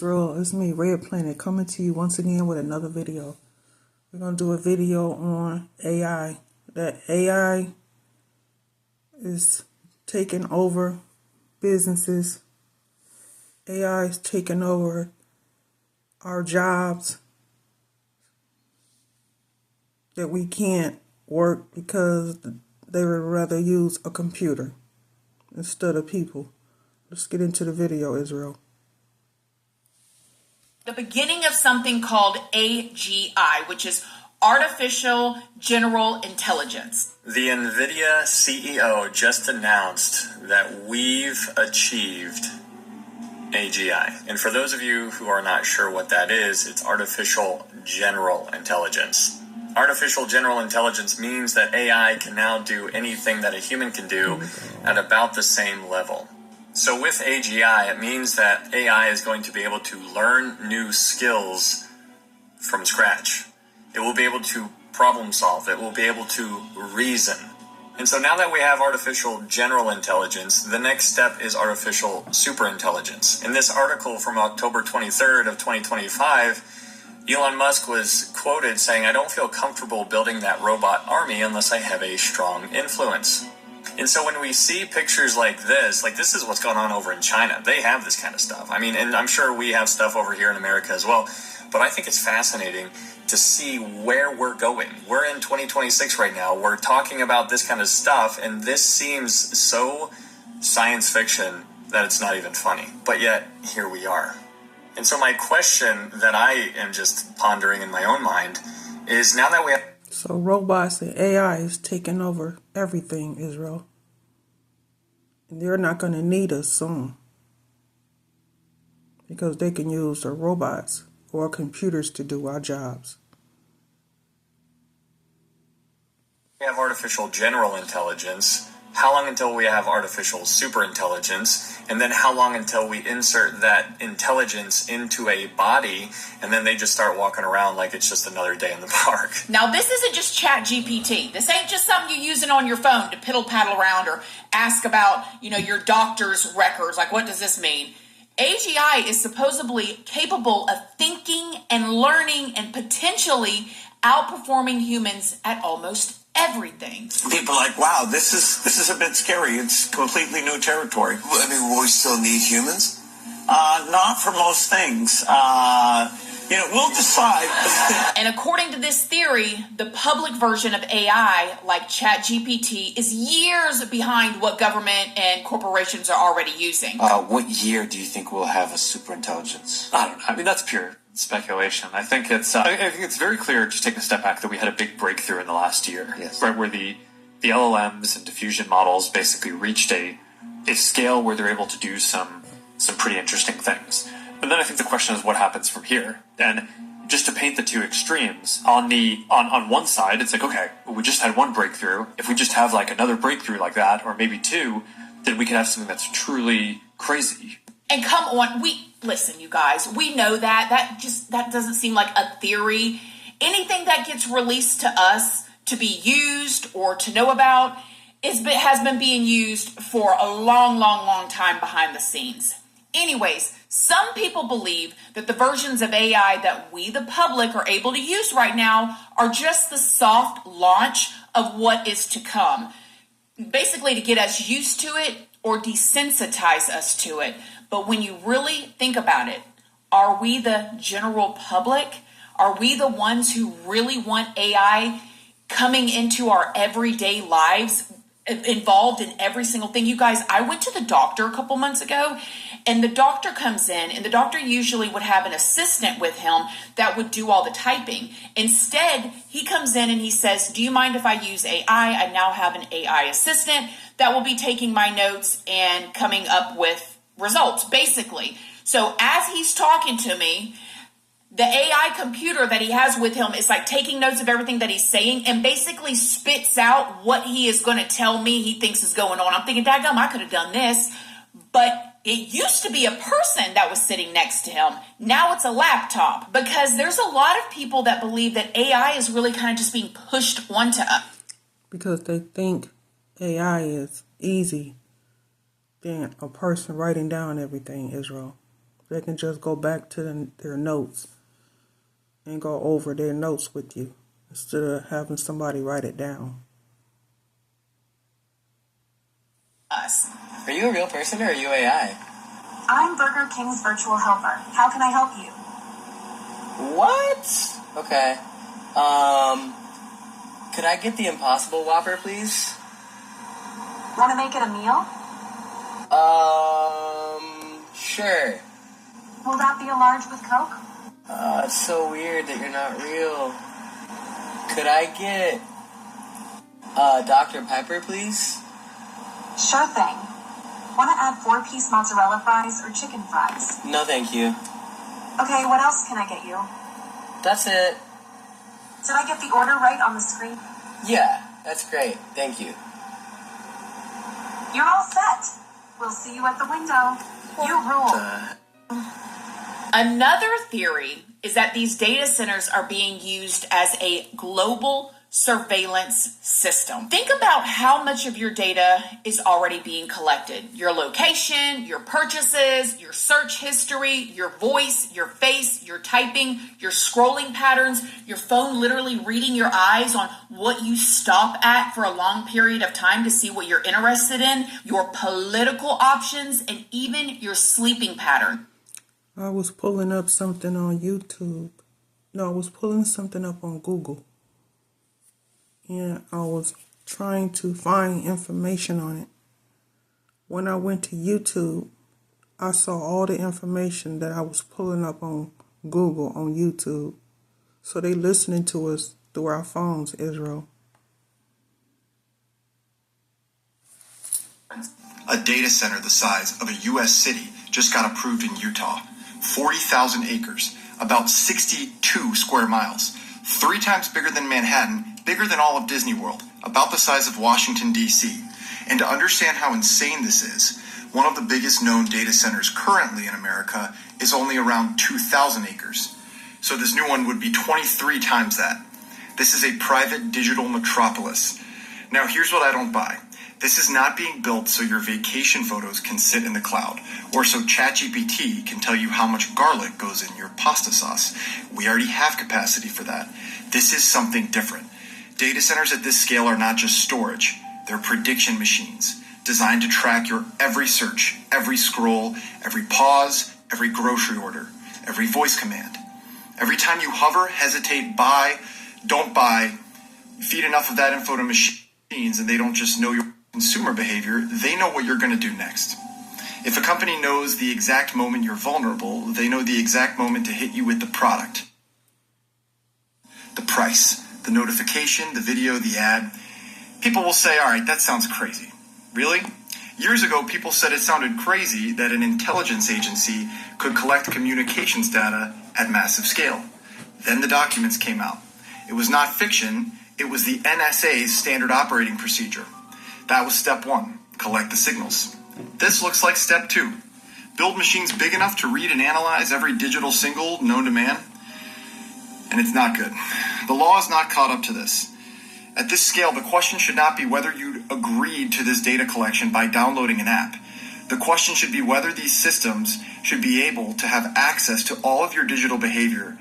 Israel, it's me, Red Planet, coming to you once again with another video. We're going to do a video on AI. That AI is taking over businesses. AI is taking over our jobs. That we can't work because they would rather use a computer instead of people. Let's get into the video, Israel. The beginning of something called AGI, which is Artificial General Intelligence. The NVIDIA CEO just announced that we've achieved AGI. And for those of you who are not sure what that is, it's Artificial General Intelligence. Artificial General Intelligence means that AI can now do anything that a human can do at about the same level. So with AGI, it means that AI is going to be able to learn new skills from scratch. It will be able to problem solve. It will be able to reason. And so now that we have artificial general intelligence, the next step is artificial superintelligence. In this article from October 23rd of 2025, Elon Musk was quoted saying, "I don't feel comfortable building that robot army unless I have a strong influence." And so when we see pictures like this is what's going on over in China. They have this kind of stuff. I mean, and I'm sure we have stuff over here in America as well. But I think it's fascinating to see where we're going. We're in 2026 right now. We're talking about this kind of stuff, and this seems so science fiction that it's not even funny. But yet, here we are. And so my question that I am just pondering in my own mind is, now that we have... So robots and AI is taking over everything, Israel. And they're not going to need us soon. Because they can use the robots or computers to do our jobs. We have artificial general intelligence. How long until we have artificial superintelligence? And then how long until we insert that intelligence into a body and then they just start walking around like it's just another day in the park? Now, this isn't just ChatGPT. This ain't just something you're using on your phone to piddle-paddle around or ask about, your doctor's records. Like, what does this mean? AGI is supposedly capable of thinking and learning and potentially outperforming humans at almost everything. People are like, wow, this is a bit scary. It's completely new territory. I mean, will we still need humans? Not for most things. We'll decide. And according to this theory, the public version of AI, like ChatGPT, is years behind what government and corporations are already using. What year do you think we'll have a superintelligence? I don't know. I mean, that's pure speculation. I think it's very clear, just take a step back, that we had a big breakthrough in the last year, yes. Right, where the LLMs and diffusion models basically reached a scale where they're able to do some pretty interesting things. But then I think the question is what happens from here. And just to paint the two extremes, on one side, it's like, okay, we just had one breakthrough. If we just have like another breakthrough like that, or maybe two, then we could have something that's truly crazy. And come on, listen, you guys, we know that doesn't seem like a theory. Anything that gets released to us to be used or to know about has been being used for a long, long, long time behind the scenes. Anyways, some people believe that the versions of AI that we, the public, are able to use right now are just the soft launch of what is to come. Basically to get us used to it or desensitize us to it. But when you really think about it, are we the general public? Are we the ones who really want AI coming into our everyday lives, involved in every single thing? You guys, I went to the doctor a couple months ago, and the doctor comes in, and the doctor usually would have an assistant with him that would do all the typing. Instead, he comes in and he says, "Do you mind if I use AI? I now have an AI assistant that will be taking my notes and coming up with results," basically. So as he's talking to me, the AI computer that he has with him is like taking notes of everything that he's saying and basically spits out what he is going to tell me he thinks is going on. I'm thinking, daggum, I could have done this. But it used to be a person that was sitting next to him. Now it's a laptop, because there's a lot of people that believe that AI is really kind of just being pushed onto us. Because they think AI is easy than a person writing down everything, Israel. They can just go back to their notes and go over their notes with you instead of having somebody write it down. Us. Are you a real person or are you AI? I'm Burger King's virtual helper. How can I help you? What? Okay. Could I get the Impossible Whopper, please? Want to make it a meal? Sure. Will that be a large with Coke? It's so weird that you're not real. Could I get, Dr. Pepper, please? Sure thing. Want to add 4-piece mozzarella fries or chicken fries? No, thank you. Okay, what else can I get you? That's it. Did I get the order right on the screen? Yeah, that's great. Thank you. You're all set. We'll see you at the window. You rule. Another theory is that these data centers are being used as a global surveillance system. Think about how much of your data is already being collected. Your location, your purchases, your search history, your voice, your face, your typing, your scrolling patterns, your phone literally reading your eyes on what you stop at for a long period of time to see what you're interested in, your political options, and even your sleeping pattern. I was pulling up something on YouTube. No, I was pulling something up on Google. And I was trying to find information on it. When I went to YouTube, I saw all the information that I was pulling up on Google on YouTube. So they listening to us through our phones, Israel. A data center the size of a U.S. city just got approved in Utah. 40,000 acres, about 62 square miles. 3 times bigger than Manhattan, bigger than all of Disney World, about the size of Washington, D.C. And to understand how insane this is, one of the biggest known data centers currently in America is only around 2,000 acres. So this new one would be 23 times that. This is a private digital metropolis. Now here's what I don't buy. This is not being built so your vacation photos can sit in the cloud, or so ChatGPT can tell you how much garlic goes in your pasta sauce. We already have capacity for that. This is something different. Data centers at this scale are not just storage. They're prediction machines designed to track your every search, every scroll, every pause, every grocery order, every voice command. Every time you hover, hesitate, buy, don't buy, feed enough of that info to machines and they don't just know your consumer behavior, they know what you're going to do next. If a company knows the exact moment you're vulnerable, they know the exact moment to hit you with the product, the price, the notification, the video, the ad. People will say, all right, that sounds crazy. Really? Years ago, people said it sounded crazy that an intelligence agency could collect communications data at massive scale. Then the documents came out. It was not fiction, it was the NSA's standard operating procedure. That was step 1, collect the signals. This looks like step 2. Build machines big enough to read and analyze every digital signal known to man. And it's not good. The law is not caught up to this. At this scale, the question should not be whether you agreed to this data collection by downloading an app. The question should be whether these systems should be able to have access to all of your digital behavior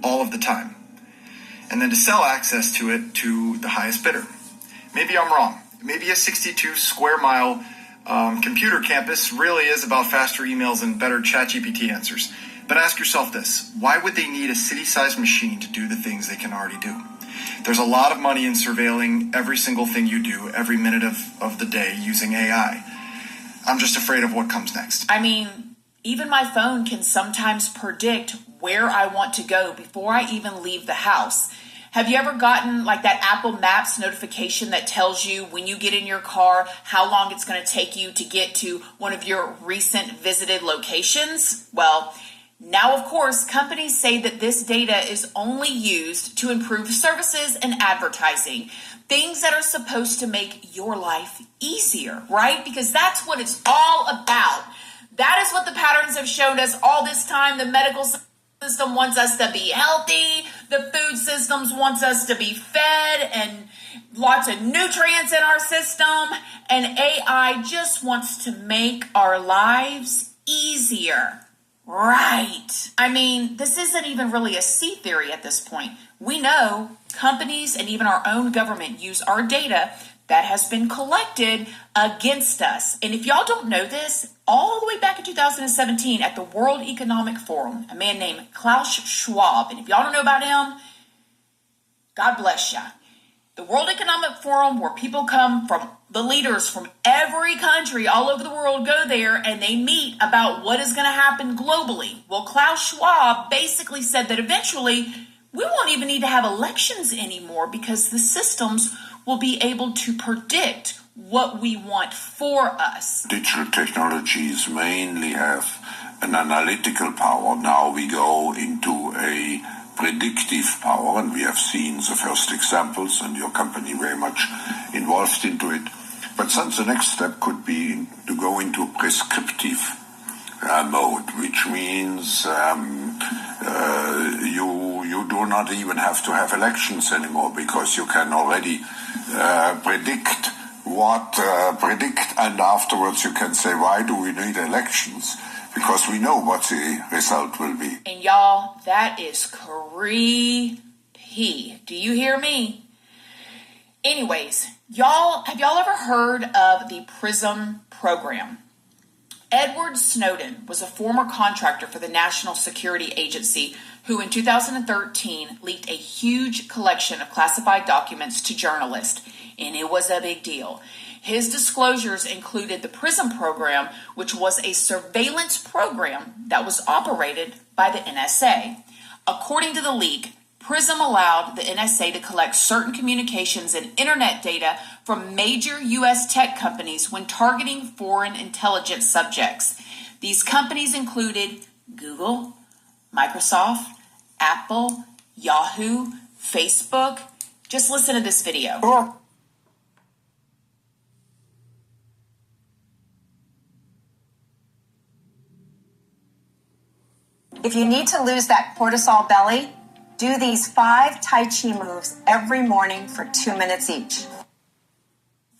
all of the time. And then to sell access to it to the highest bidder. Maybe I'm wrong. Maybe a 62 square mile computer campus really is about faster emails and better ChatGPT answers. But ask yourself this, why would they need a city-sized machine to do the things they can already do? There's a lot of money in surveilling every single thing you do every minute of the day using AI. I'm just afraid of what comes next. I mean, even my phone can sometimes predict where I want to go before I even leave the house. Have you ever gotten like that Apple Maps notification that tells you when you get in your car how long it's going to take you to get to one of your recent visited locations? Well, now, of course, companies say that this data is only used to improve services and advertising, things that are supposed to make your life easier, right? Because that's what it's all about. That is what the patterns have shown us all this time. The medical system wants us to be healthy. The food systems wants us to be fed and lots of nutrients in our system. And AI just wants to make our lives easier. Right. I mean, this isn't even really a sea theory at this point. We know companies and even our own government use our data that has been collected against us. And if y'all don't know this, all the way back in 2017 at the World Economic Forum, a man named Klaus Schwab, and if y'all don't know about him, God bless ya. The World Economic Forum, where people come from, the leaders from every country all over the world go there and they meet about what is going to happen globally. Well, Klaus Schwab basically said that eventually we won't even need to have elections anymore because the systems will be able to predict what we want for us. Digital technologies mainly have an analytical power. Now we go into a predictive power, and we have seen the first examples, and your company very much involved into it. But then the next step could be to go into prescriptive mode, which means you do not even have to have elections anymore because you can already predict, and afterwards you can say, why do we need elections? Because we know what the result will be. And y'all, that is creepy. Do you hear me? Anyways, have y'all ever heard of the PRISM program? Edward Snowden was a former contractor for the National Security Agency who in 2013 leaked a huge collection of classified documents to journalists, and it was a big deal. His disclosures included the PRISM program, which was a surveillance program that was operated by the NSA. According to the leak, PRISM allowed the NSA to collect certain communications and internet data from major U.S. tech companies when targeting foreign intelligence subjects. These companies included Google, Microsoft, Apple, Yahoo, Facebook. Just listen to this video. If you need to lose that cortisol belly, do these 5 Tai Chi moves every morning for 2 minutes each.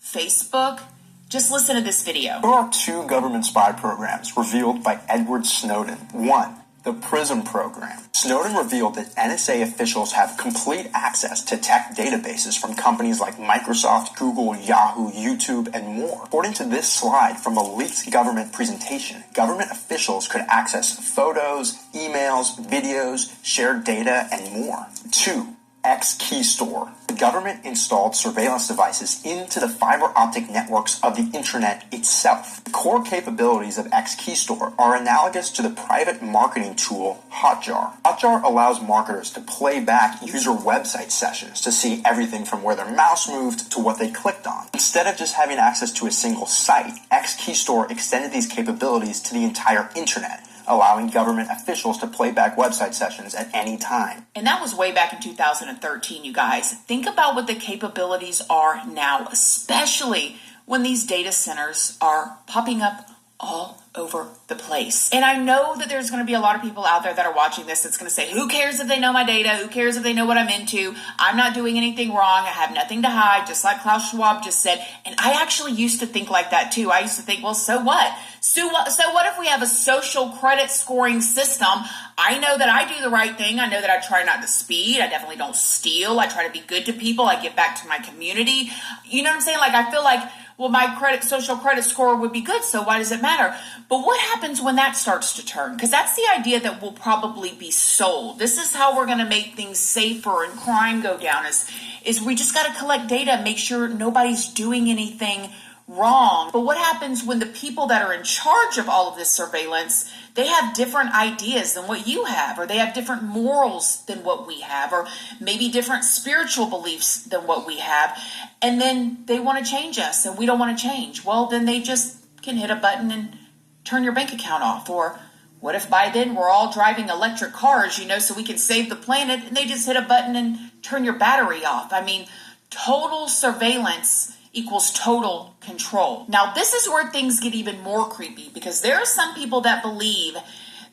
Facebook. Just listen to this video. Here are 2 government spy programs revealed by Edward Snowden. 1. The PRISM program. Snowden revealed that NSA officials have complete access to tech databases from companies like Microsoft, Google, Yahoo, YouTube, and more. According to this slide from a leaked government presentation, government officials could access photos, emails, videos, shared data, and more. 2. X-Keystore. The government installed surveillance devices into the fiber optic networks of the internet itself. The core capabilities of X-Keystore are analogous to the private marketing tool Hotjar. Hotjar allows marketers to play back user website sessions to see everything from where their mouse moved to what they clicked on. Instead of just having access to a single site, X-Keystore extended these capabilities to the entire internet, allowing government officials to play back website sessions at any time. And that was way back in 2013, you guys. Think about what the capabilities are now, especially when these data centers are popping up all over the place. And I know that there's going to be a lot of people out there that are watching this that's going to say, who cares if they know my data? Who cares if they know what I'm into? I'm not doing anything wrong. I have nothing to hide, just like Klaus Schwab just said. And I actually used to think like that too. I used to think, well, so what? So what if we have a social credit scoring system? I know that I do the right thing. I know that I try not to speed. I definitely don't steal. I try to be good to people. I give back to my community. You know what I'm saying? Like, I feel like, well, my social credit score would be good, so why does it matter? But what happens when that starts to turn? Because that's the idea that will probably be sold. This is how we're going to make things safer and crime go down, is we just got to collect data, make sure nobody's doing anything wrong. But what happens when the people that are in charge of all of this surveillance, they have different ideas than what you have, or they have different morals than what we have, or maybe different spiritual beliefs than what we have, and then they want to change us and we don't want to change? Well, then they just can hit a button and turn your bank account off. Or what if by then we're all driving electric cars, so we can save the planet, and they just hit a button and turn your battery off? I mean, total surveillance equals total control. Now, this is where things get even more creepy, because there are some people that believe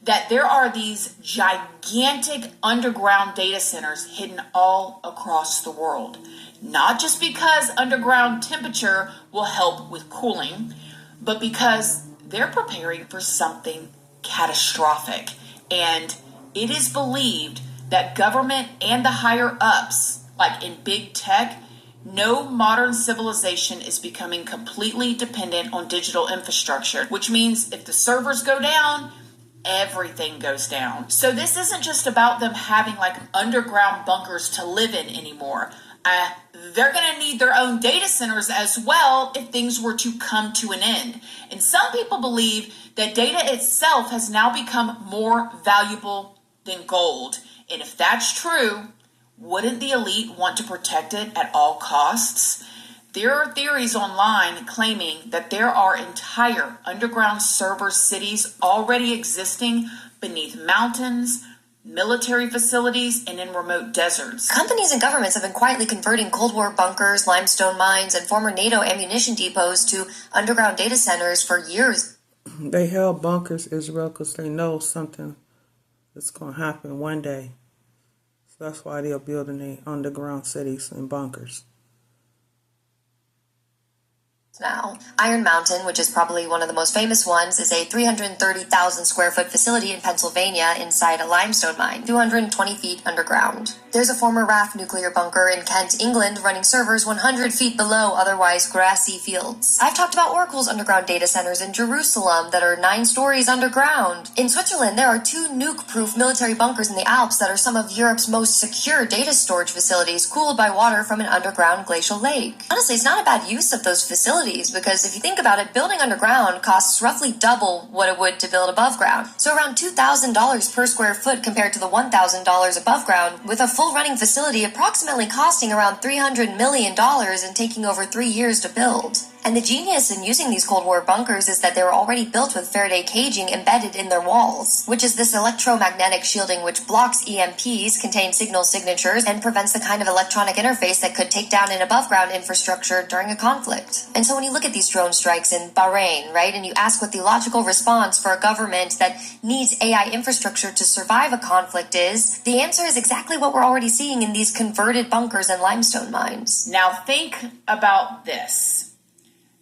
that there are these gigantic underground data centers hidden all across the world. Not just because underground temperature will help with cooling, but because they're preparing for something catastrophic. And it is believed that government and the higher ups, like in big tech, no modern civilization is becoming completely dependent on digital infrastructure, which means if the servers go down, everything goes down. So this isn't just about them having like underground bunkers to live in anymore. They're going to need their own data centers as well if things were to come to an end. And some people believe that data itself has now become more valuable than gold. And if that's true, wouldn't the elite want to protect it at all costs? There are theories online claiming that there are entire underground server cities already existing beneath mountains, military facilities, and in remote deserts. Companies and governments have been quietly converting Cold War bunkers, limestone mines, and former NATO ammunition depots to underground data centers for years. They held bunkers, Israel, because they know something that's going to happen one day. So that's why they're building their underground cities and bunkers. Now, Iron Mountain, which is probably one of the most famous ones, is a 330,000 square foot facility in Pennsylvania inside a limestone mine, 220 feet underground. There's a former RAF nuclear bunker in Kent, England, running servers 100 feet below otherwise grassy fields. I've talked about Oracle's underground data centers in Jerusalem that are 9 stories underground. In Switzerland, there are 2 nuke-proof military bunkers in the Alps that are some of Europe's most secure data storage facilities, cooled by water from an underground glacial lake. Honestly, it's not a bad use of those facilities, because if you think about it, building underground costs roughly double what it would to build above ground. So around $2,000 per square foot compared to the $1,000 above ground, with a full running facility approximately costing around $300 million and taking over 3 years to build. And the genius in using these Cold War bunkers is that they were already built with Faraday caging embedded in their walls, which is this electromagnetic shielding which blocks EMPs, contains signal signatures, and prevents the kind of electronic interface that could take down an above-ground infrastructure during a conflict. And so when you look at these drone strikes in Bahrain, right, and you ask what the logical response for a government that needs AI infrastructure to survive a conflict is, the answer is exactly what we're already seeing in these converted bunkers and limestone mines. Now think about this.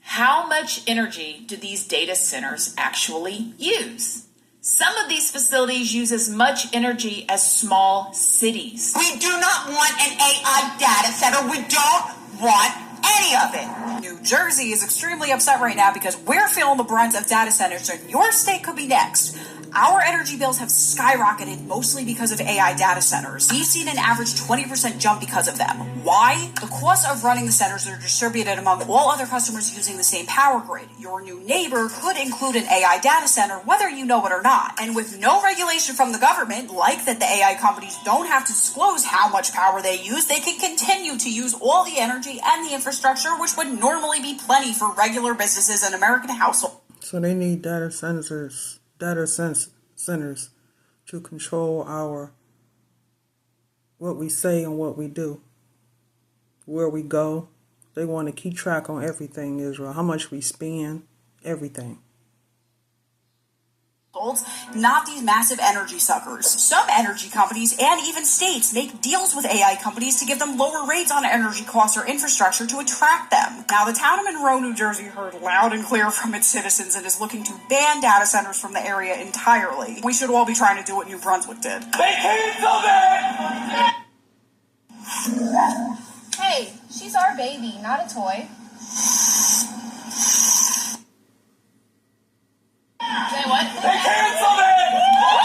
How much energy do these data centers actually use? Some of these facilities use as much energy as small cities. We do not want an AI data center. We don't want any of it. New Jersey is extremely upset right now because we're feeling the brunt of data centers, and your state could be next. Our energy bills have skyrocketed mostly because of AI data centers. We've seen an average 20% jump because of them. Why? The costs of running the centers are distributed among all other customers using the same power grid. Your new neighbor could include an AI data center, whether you know it or not. And with no regulation from the government, like that the AI companies don't have to disclose how much power they use, they can continue to use all the energy and the infrastructure, which would normally be plenty for regular businesses and American households. So they need data centers to control what we say and what we do, where we go. They want to keep track on everything, Israel, how much we spend, everything. Not these massive energy suckers. Some energy companies and even states make deals with AI companies to give them lower rates on energy costs or infrastructure to attract them. Now, the town of Monroe, New Jersey heard loud and clear from its citizens and is looking to ban data centers from the area entirely. We should all be trying to do what New Brunswick did. They canceled it! Hey, she's our baby, not a toy. Say what? They canceled it!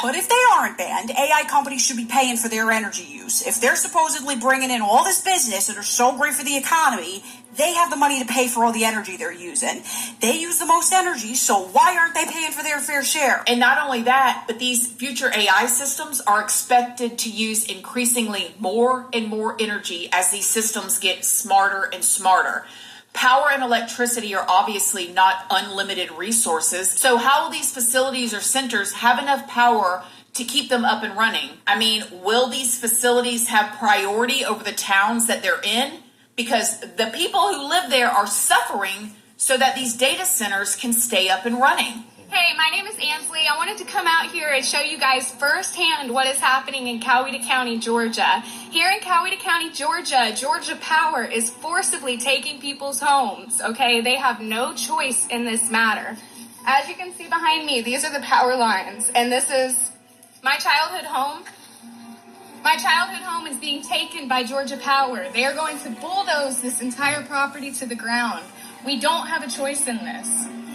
But if they aren't banned, AI companies should be paying for their energy use. If they're supposedly bringing in all this business and are so great for the economy, they have the money to pay for all the energy they're using. They use the most energy, so why aren't they paying for their fair share? And not only that, but these future AI systems are expected to use increasingly more and more energy as these systems get smarter and smarter. Power and electricity are obviously not unlimited resources. So how will these facilities or centers have enough power to keep them up and running? I mean, will these facilities have priority over the towns that they're in? Because the people who live there are suffering so that these data centers can stay up and running. Hey, my name is Ansley. I wanted to come out here and show you guys firsthand what is happening in Coweta County, Georgia. Here in Coweta County, Georgia, Georgia Power is forcibly taking people's homes, okay? They have no choice in this matter. As you can see behind me, these are the power lines, and this is my childhood home. My childhood home is being taken by Georgia Power. They are going to bulldoze this entire property to the ground. We don't have a choice in this.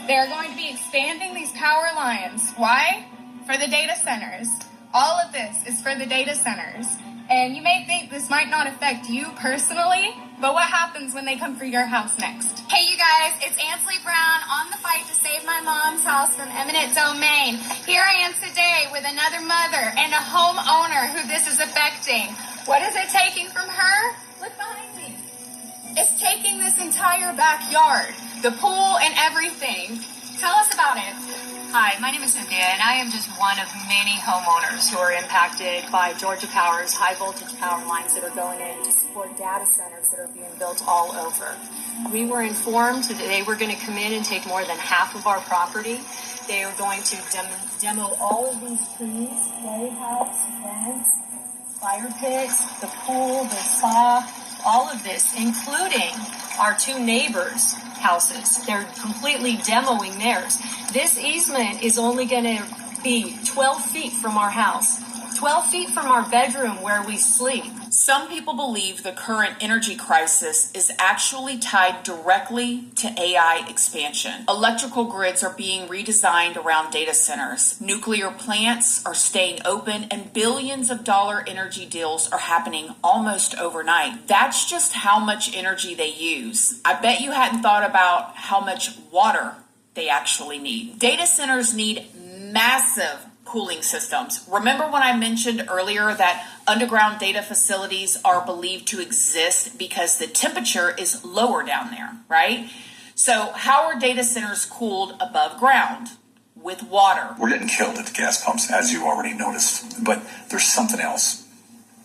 They are going to be expanding these power lines. Why? For the data centers. All of this is for the data centers. And you may think this might not affect you personally, but what happens when they come for your house next? Hey, you guys, it's Ansley Brown on the fight to save my mom's house from eminent domain. Here I am today with another mother and a homeowner who this is affecting. What is it taking from her? Look behind me. It's taking this entire backyard, the pool and everything. Tell us about it. Hi, my name is Cynthia, and I am just one of many homeowners who are impacted by Georgia Power's high voltage power lines that are going in to support data centers that are being built all over. We were informed that they were going to come in and take more than half of our property. They are going to demo all of these trees, playhouse, fence, fire pits, the pool, the spa, all of this, including our two neighbors' houses. They're completely demoing theirs. This easement is only going to be 12 feet from our house, 12 feet from our bedroom where we sleep. Some people believe the current energy crisis is actually tied directly to AI expansion. Electrical grids are being redesigned around data centers. Nuclear plants are staying open, and billions of dollar energy deals are happening almost overnight. That's just how much energy they use. I bet you hadn't thought about how much water they actually need. Data centers need massive cooling systems. Remember when I mentioned earlier that underground data facilities are believed to exist because the temperature is lower down there, right? So how are data centers cooled above ground? With water. We're getting killed at the gas pumps, as you already noticed. But there's something else.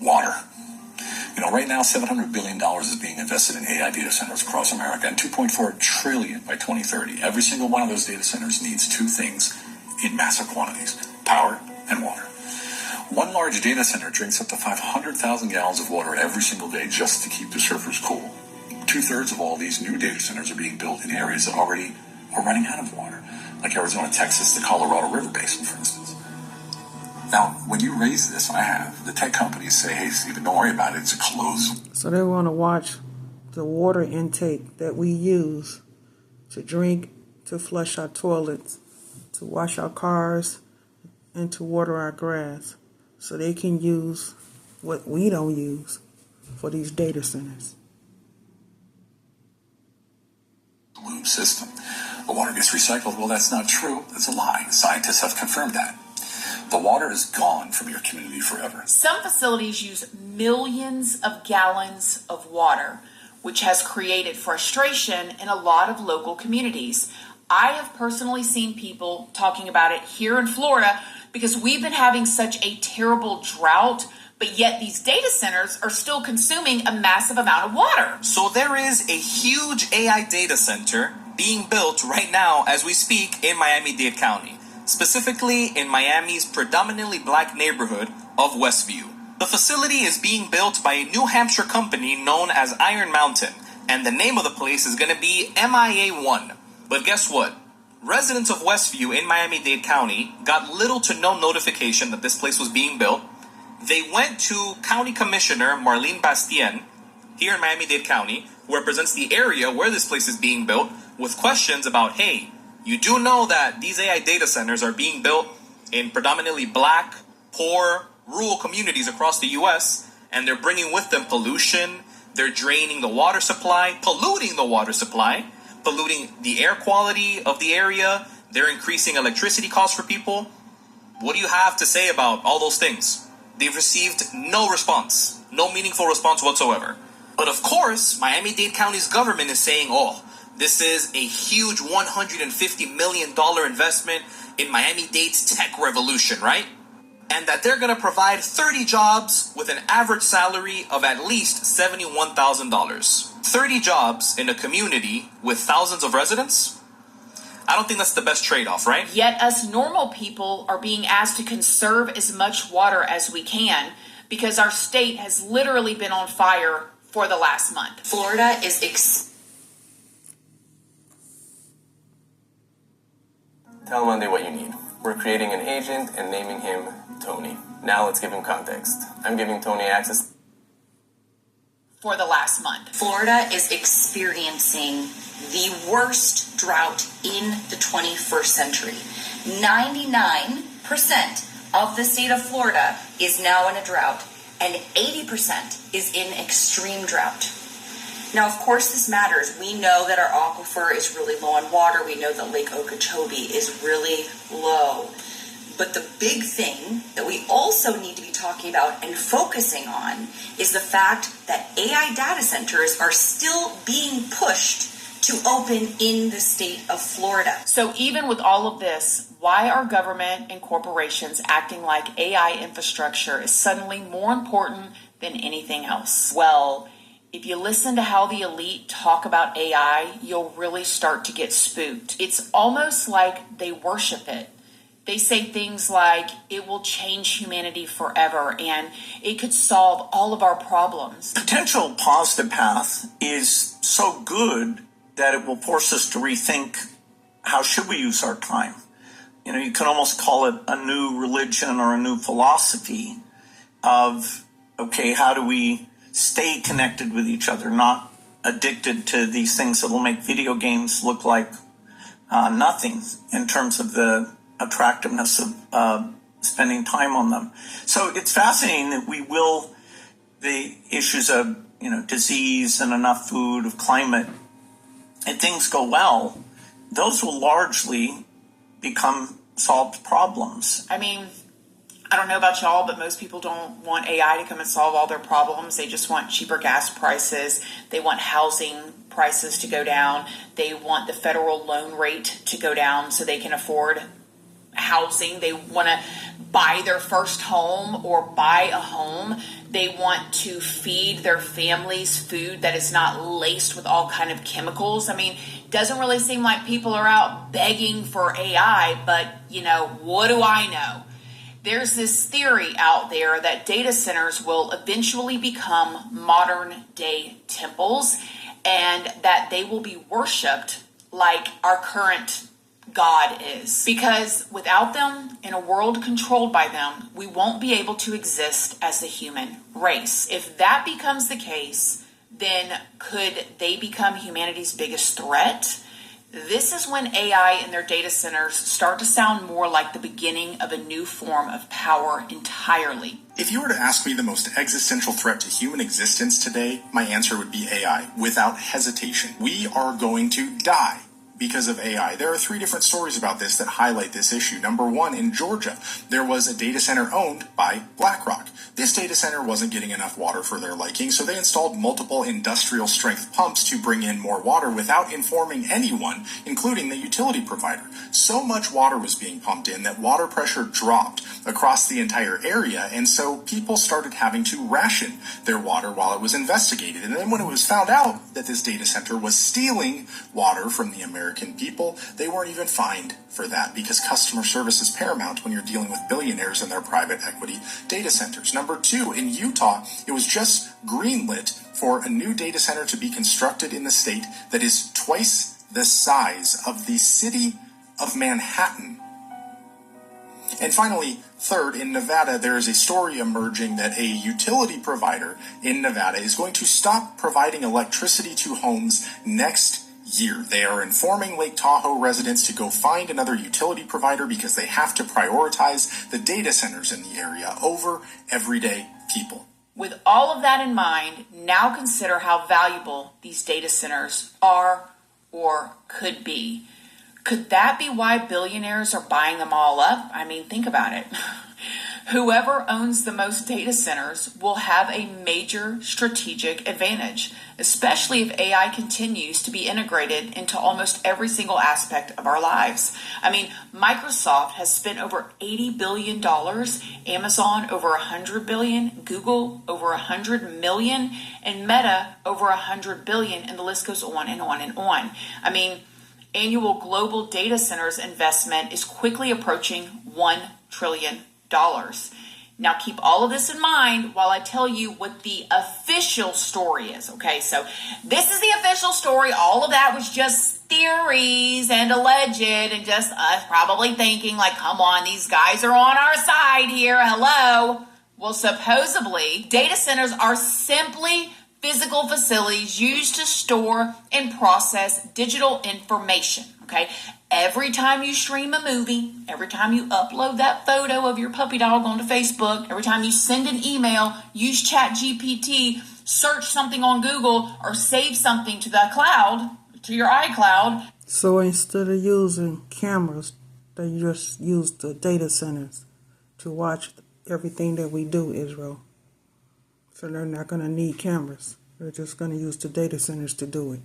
Water. You know, right now, $700 billion is being invested in AI data centers across America and $2.4 trillion by 2030. Every single one of those data centers needs two things in massive quantities: power and water. One large data center drinks up to 500,000 gallons of water every single day just to keep the servers cool. 2/3 of all these new data centers are being built in areas that already are running out of water, like Arizona, Texas, the Colorado River Basin, for instance. Now, when you raise this, I have, the tech companies say, hey, Stephen, don't worry about it, it's a closed. So they want to watch the water intake that we use to drink, to flush our toilets, to wash our cars, and to water our grass. So they can use what we don't use for these data centers. Loop system. The water gets recycled. Well, that's not true. That's a lie. Scientists have confirmed that. The water is gone from your community forever. Some facilities use millions of gallons of water, which has created frustration in a lot of local communities. I have personally seen people talking about it here in Florida because we've been having such a terrible drought, but yet these data centers are still consuming a massive amount of water. So there is a huge AI data center being built right now as we speak in Miami-Dade County, specifically in Miami's predominantly black neighborhood of Westview. The facility is being built by a New Hampshire company known as Iron Mountain, and the name of the place is going to be MIA1. But guess what? Residents of Westview in Miami-Dade County got little to no notification that this place was being built. They went to County Commissioner Marlene Bastien here in Miami-Dade County, who represents the area where this place is being built, with questions about, hey, you do know that these AI data centers are being built in predominantly black, poor, rural communities across the U.S., and they're bringing with them pollution, they're draining the water supply, polluting the water supply, polluting the air quality of the area, they're increasing electricity costs for people. What do you have to say about all those things? They've received no response, no meaningful response whatsoever. But of course, Miami-Dade County's government is saying, oh, this is a huge $150 million investment in Miami-Dade's tech revolution, right? And that they're going to provide 30 jobs with an average salary of at least $71,000. 30 jobs in a community with thousands of residents? I don't think that's the best trade-off, right? Yet us normal people are being asked to conserve as much water as we can because our state has literally been on fire for the last month. Florida is Tell Monday what you need. We're creating an agent and naming him Tony. Now let's give him context. I'm giving Tony access for the last month. Florida is experiencing the worst drought in the 21st century. 99% of the state of Florida is now in a drought, and 80% is in extreme drought. Now, of course, this matters. We know that our aquifer is really low on water. We know that Lake Okeechobee is really low. But the big thing that we also need to be talking about and focusing on is the fact that AI data centers are still being pushed to open in the state of Florida. So even with all of this, why are government and corporations acting like AI infrastructure is suddenly more important than anything else? Well, if you listen to how the elite talk about AI, you'll really start to get spooked. It's almost like they worship it. They say things like it will change humanity forever and it could solve all of our problems. Potential positive path is so good that it will force us to rethink how should we use our time. You know, you can almost call it a new religion or a new philosophy of, okay, how do we stay connected with each other, not addicted to these things that will make video games look like nothing in terms of the attractiveness of spending time on them. So it's fascinating that the issues of, disease and enough food, of climate, and things go well, those will largely become solved problems. I mean, I don't know about y'all, but most people don't want AI to come and solve all their problems. They just want cheaper gas prices. They want housing prices to go down. They want the federal loan rate to go down so they can afford housing. They want to buy their first home or buy a home. They want to feed their families food that is not laced with all kind of chemicals. I mean, it doesn't really seem like people are out begging for AI, but what do I know? There's this theory out there that data centers will eventually become modern day temples and that they will be worshipped like our current God is. Because without them, in a world controlled by them, we won't be able to exist as the human race. If that becomes the case, then could they become humanity's biggest threat? This is when AI and their data centers start to sound more like the beginning of a new form of power entirely. If you were to ask me the most existential threat to human existence today, my answer would be AI, without hesitation. We are going to die because of AI. There are 3 different stories about this that highlight this issue. Number 1, in Georgia, there was a data center owned by BlackRock. This data center wasn't getting enough water for their liking, so they installed multiple industrial strength pumps to bring in more water without informing anyone, including the utility provider. So much water was being pumped in that water pressure dropped across the entire area, and so people started having to ration their water while it was investigated. And then when it was found out that this data center was stealing water from the American people, they weren't even fined for that, because customer service is paramount when you're dealing with billionaires and their private equity data centers. Number 2, in Utah, it was just greenlit for a new data center to be constructed in the state that is twice the size of the city of Manhattan. And finally, third, in Nevada, there is a story emerging that a utility provider in Nevada is going to stop providing electricity to homes next year. They are informing Lake Tahoe residents to go find another utility provider because they have to prioritize the data centers in the area over everyday people. With all of that in mind, now consider how valuable these data centers are or could be. Could that be why billionaires are buying them all up? I mean, think about it. Whoever owns the most data centers will have a major strategic advantage, especially if AI continues to be integrated into almost every single aspect of our lives. I mean, Microsoft has spent over $80 billion, Amazon over $100 billion, Google over $100 million, and Meta over $100 billion, and the list goes on and on and on. I mean, annual global data centers investment is quickly approaching $1 trillion. Now keep all of this in mind while I tell you what the official story is. Okay, so this is the official story. All of that was just theories and alleged and just us probably thinking like, come on, these guys are on our side here. Hello. Well, supposedly data centers are simply physical facilities used to store and process digital information. Okay. Every time you stream a movie, every time you upload that photo of your puppy dog onto Facebook, every time you send an email, use ChatGPT, search something on Google, or save something to the cloud, to your iCloud. So instead of using cameras, they just use the data centers to watch everything that we do, Israel. So they're not going to need cameras. They're just going to use the data centers to do it.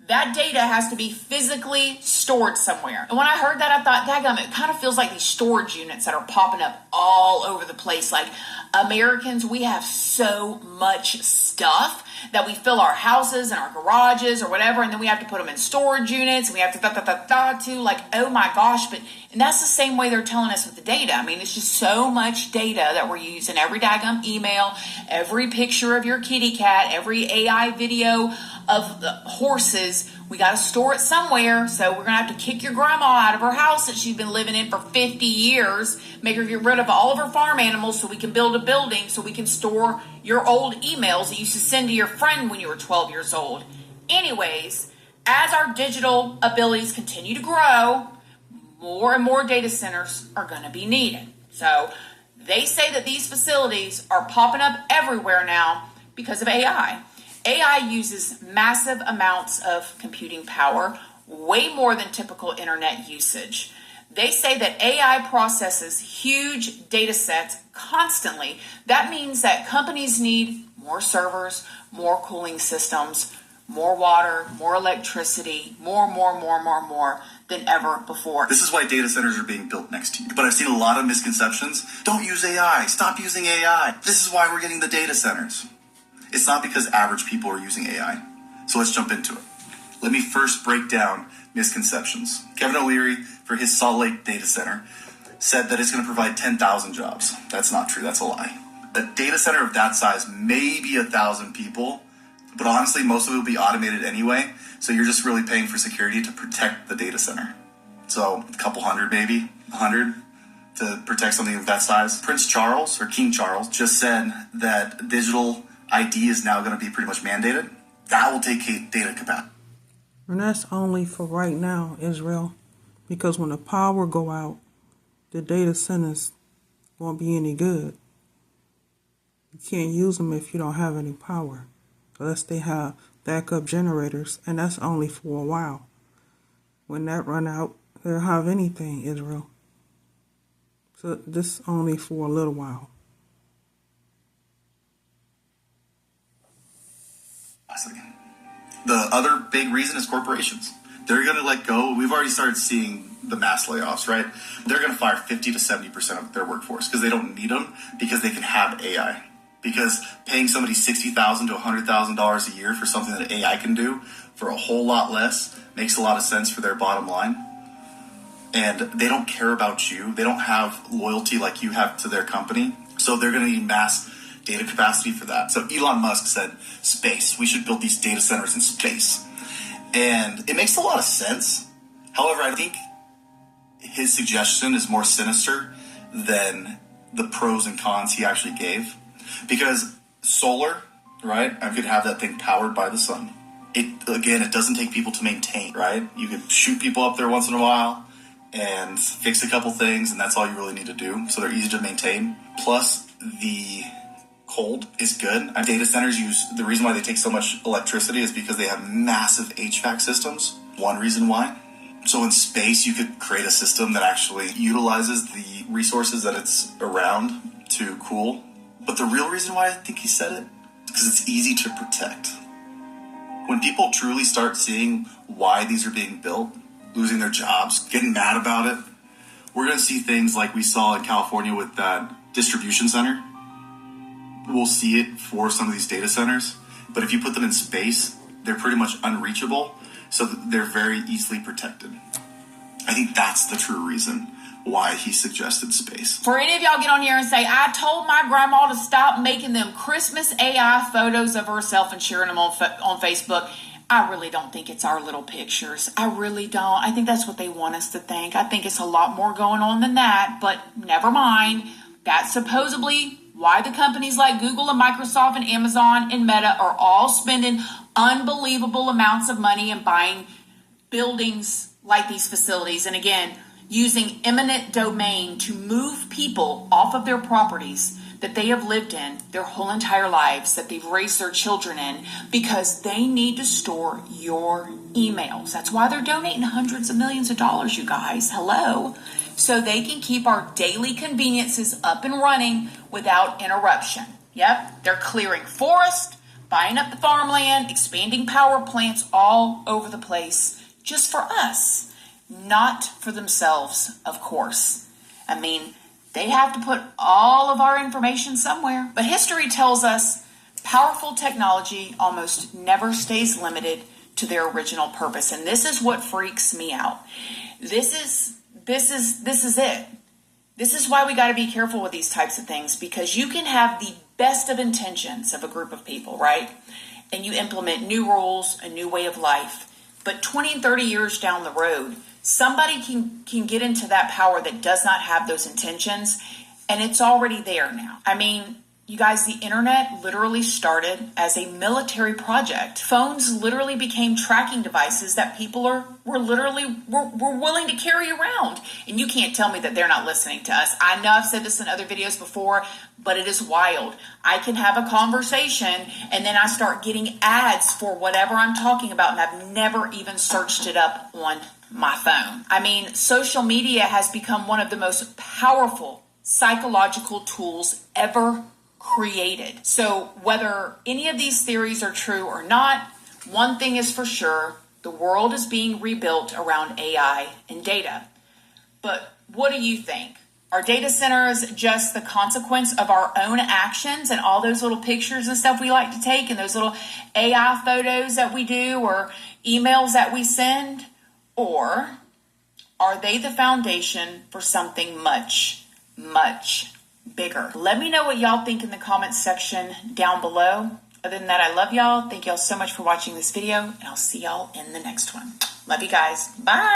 That data has to be physically stored somewhere. And when I heard that, I thought, daggum, it kind of feels like these storage units that are popping up all over the place. Like Americans, we have so much stuff that we fill our houses and our garages or whatever, and then we have to put them in storage units, and we have to too. Like, oh my gosh. And that's the same way they're telling us with the data. I mean, it's just so much data that we're using. Every daggum email, every picture of your kitty cat, every AI video of the horses, we got to store it somewhere. So we're going to have to kick your grandma out of her house that she's been living in for 50 years, make her get rid of all of her farm animals so we can build a building so we can store your old emails that you used to send to your friend when you were 12 years old. Anyways, as our digital abilities continue to grow, more and more data centers are going to be needed. So they say that these facilities are popping up everywhere now because of AI. AI uses massive amounts of computing power, way more than typical internet usage. They say that AI processes huge data sets constantly. That means that companies need more servers, more cooling systems, more water, more electricity, more than ever before. This is why data centers are being built next to you. But I've seen a lot of misconceptions. Don't use AI. Stop using AI. This is why we're getting the data centers. It's not because average people are using AI. So let's jump into it. Let me first break down misconceptions. Kevin O'Leary, for his Salt Lake data center, said that it's going to provide 10,000 jobs. That's not true. That's a lie. A data center of that size, maybe 1,000 people, but honestly, most of it will be automated anyway. So you're just really paying for security to protect the data center. So a couple hundred, maybe 100 to protect something of that size. Prince Charles, or King Charles, just said that digital ID is now going to be pretty much mandated. That will take data capacity. And that's only for right now, Israel. Because when the power go out, the data centers won't be any good. You can't use them if you don't have any power. Unless they have backup generators. And that's only for a while. When that run out, they'll have anything, Israel. So this only for a little while. The other big reason is corporations. They're going to let go. We've already started seeing the mass layoffs, right? They're going to fire 50 to 70% of their workforce because they don't need them, because they can have AI. Because paying somebody $60,000 to $100,000 a year for something that AI can do for a whole lot less makes a lot of sense for their bottom line. And they don't care about you. They don't have loyalty like you have to their company. So they're going to need mass data capacity for that. So Elon Musk said, space. We should build these data centers in space. And it makes a lot of sense. However, I think his suggestion is more sinister than the pros and cons he actually gave. Because solar, right? I could have that thing powered by the sun. It doesn't take people to maintain, right? You could shoot people up there once in a while and fix a couple things, and that's all you really need to do. So they're easy to maintain. Plus, the cold is good. Data centers the reason why they take so much electricity is because they have massive HVAC systems. One reason why. So in space, you could create a system that actually utilizes the resources that it's around to cool. But the real reason why I think he said it is because it's easy to protect. When people truly start seeing why these are being built, losing their jobs, getting mad about it, we're going to see things like we saw in California with that distribution center. We'll see it for some of these data centers. But if you put them in space, they're pretty much unreachable. So they're very easily protected. I think that's the true reason why he suggested space. For any of y'all get on here and say, I told my grandma to stop making them Christmas AI photos of herself and sharing them on Facebook, I really don't think it's our little pictures. I really don't. I think that's what they want us to think. I think it's a lot more going on than that, but never mind. That's supposedly why the companies like Google and Microsoft and Amazon and Meta are all spending unbelievable amounts of money and buying buildings like these facilities. And again, using eminent domain to move people off of their properties that they have lived in their whole entire lives, that they've raised their children in, because they need to store your emails. That's why they're donating hundreds of millions of dollars, you guys. Hello. So they can keep our daily conveniences up and running without interruption. Yep, they're clearing forest, buying up the farmland, expanding power plants all over the place, just for us, not for themselves, of course. I mean, they have to put all of our information somewhere. But history tells us powerful technology almost never stays limited to their original purpose. And this is what freaks me out. This is it. This is why we got to be careful with these types of things, because you can have the best of intentions of a group of people, right? And you implement new rules, a new way of life. But 20 and 30 years down the road, somebody can get into that power that does not have those intentions, and it's already there now. I mean, you guys, the internet literally started as a military project. Phones literally became tracking devices that people were willing to carry around. And you can't tell me that they're not listening to us. I know I've said this in other videos before, but it is wild. I can have a conversation and then I start getting ads for whatever I'm talking about, and I've never even searched it up on my phone. I mean, social media has become one of the most powerful psychological tools ever created. So whether any of these theories are true or not, one thing is for sure: the world is being rebuilt around AI and data. But what do you think? Are data centers just the consequence of our own actions and all those little pictures and stuff we like to take and those little AI photos that we do or emails that we send? Or are they the foundation for something much, much bigger? Let me know what y'all think in the comments section down below. Other than that, I love y'all. Thank y'all so much for watching this video, and I'll see y'all in the next one. Love you guys. Bye.